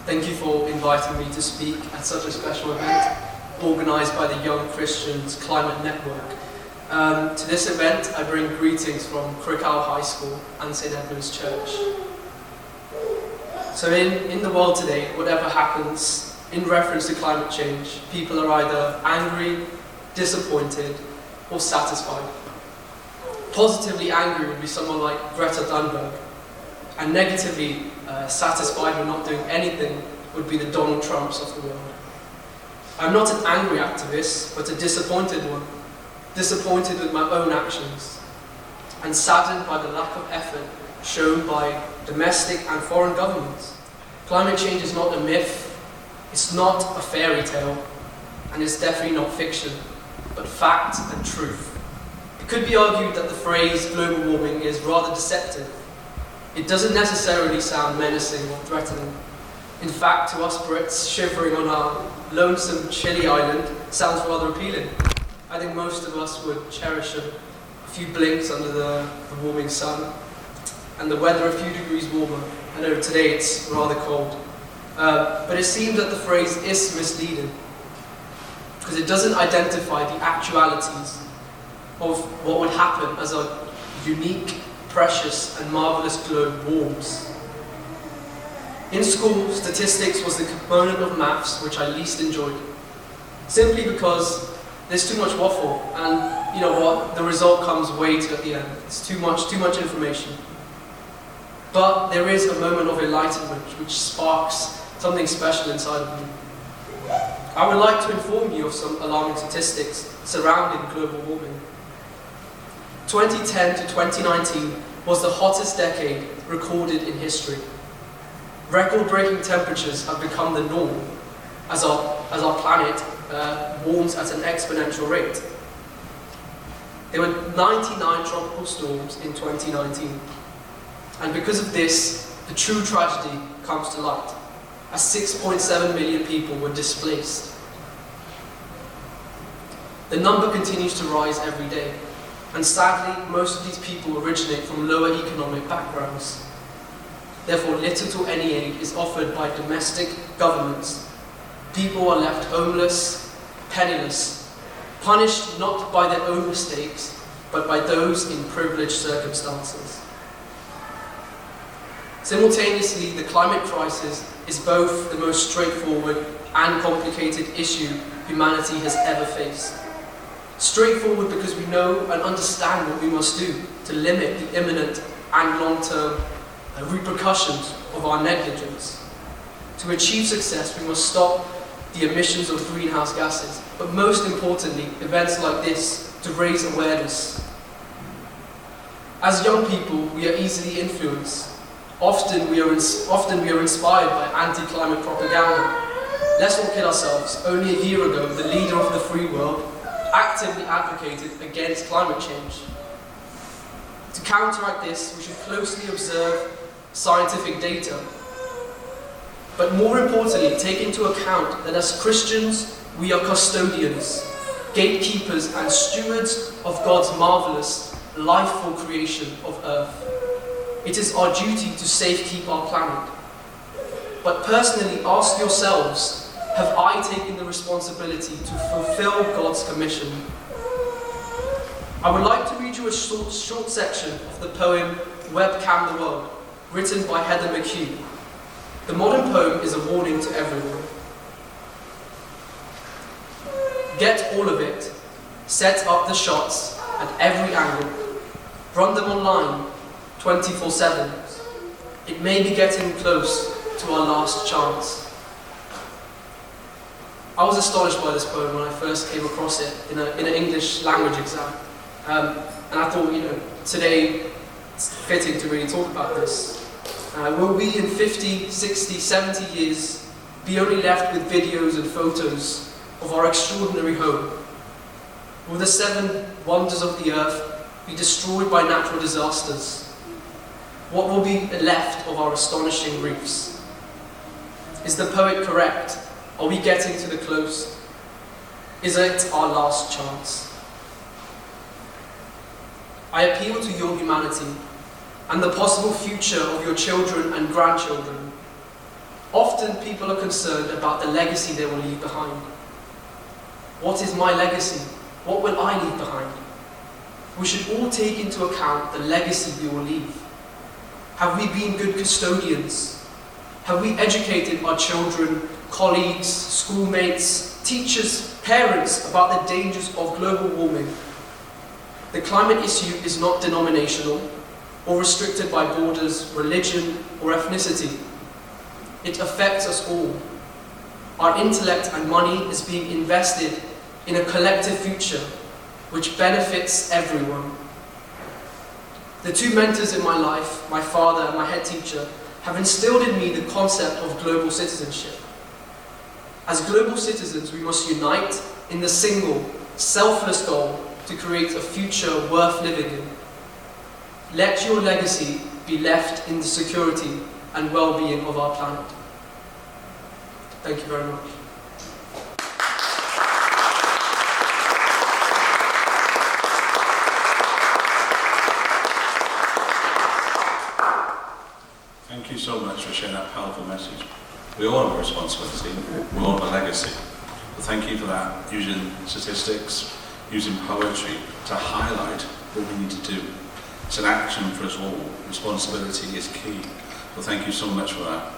Thank you for inviting me to speak at such a special event organised by the Young Christians Climate Network. To this event, I bring greetings from Crickhowell High School and St Edmund's Church. So in the world today, whatever happens in reference to climate change, people are either angry, disappointed, or satisfied. Positively angry would be someone like Greta Thunberg, and negatively satisfied with not doing anything would be the Donald Trumps of the world. I'm not an angry activist, but a disappointed one, disappointed with my own actions, and saddened by the lack of effort shown by domestic and foreign governments. Climate change is not a myth, it's not a fairy tale, and it's definitely not fiction, but fact and truth. It could be argued that the phrase global warming is rather deceptive. It doesn't necessarily sound menacing or threatening. In fact, to us Brits, shivering on our lonesome, chilly island sounds rather appealing. I think most of us would cherish a few blinks under the warming sun, and the weather a few degrees warmer. I know today it's rather cold. But it seems that the phrase is misleading, because it doesn't identify the actualities of what would happen as our unique, precious and marvellous globe warms. In school, statistics was the component of maths which I least enjoyed, simply because there's too much waffle, and you know what, the result comes way too at the end. It's too much information. But there is a moment of enlightenment which sparks something special inside of me. I would like to inform you of some alarming statistics surrounding global warming. 2010 to 2019 was the hottest decade recorded in history. Record-breaking temperatures have become the norm as our planet warms at an exponential rate. There were 99 tropical storms in 2019. And because of this, the true tragedy comes to light, as 6.7 million people were displaced. The number continues to rise every day, and sadly, most of these people originate from lower economic backgrounds. Therefore, little to any aid is offered by domestic governments. People are left homeless, penniless, punished not by their own mistakes, but by those in privileged circumstances. Simultaneously, the climate crisis is both the most straightforward and complicated issue humanity has ever faced. Straightforward because we know and understand what we must do to limit the imminent and long-term repercussions of our negligence. To achieve success, we must stop the emissions of greenhouse gases, but most importantly, events like this to raise awareness. As young people, we are easily influenced. Often we are inspired by anti-climate propaganda. Let's not kid ourselves. Only a year ago, the leader of the free world actively advocated against climate change. To counteract this, we should closely observe scientific data. But more importantly, take into account that as Christians, we are custodians, gatekeepers and stewards of God's marvellous, lifeful creation of earth. It is our duty to safekeep our planet. But personally, ask yourselves, have I taken the responsibility to fulfill God's commission? I would like to read you a short section of the poem Webcam the World, written by Heather McHugh. The modern poem is a warning to everyone. Get all of it, set up the shots at every angle, run them online 24/7. It may be getting close to our last chance. I was astonished by this poem when I first came across it in an English language exam. And I thought, today it's fitting to really talk about this. Will we in 50, 60, 70 years be only left with videos and photos of our extraordinary home? Will the 7 wonders of the earth be destroyed by natural disasters? What will be left of our astonishing reefs? Is the poet correct? Are we getting to the close? Is it our last chance? I appeal to your humanity and the possible future of your children and grandchildren. Often people are concerned about the legacy they will leave behind. What is my legacy? What will I leave behind? We should all take into account the legacy we will leave. Have we been good custodians? Have we educated our children, colleagues, schoolmates, teachers, parents about the dangers of global warming? The climate issue is not denominational or restricted by borders, religion, or ethnicity. It affects us all. Our intellect and money is being invested in a collective future which benefits everyone. The two mentors in my life, my father and my head teacher, have instilled in me the concept of global citizenship. As global citizens, we must unite in the single, selfless goal to create a future worth living in. Let your legacy be left in the security and well-being of our planet. Thank you very much. Thank you so much for sharing that powerful message. We all have a responsibility, we all have a legacy. But thank you for that, using statistics, using poetry to highlight what we need to do. It's an action for us all. Responsibility is key. Well, thank you so much for that.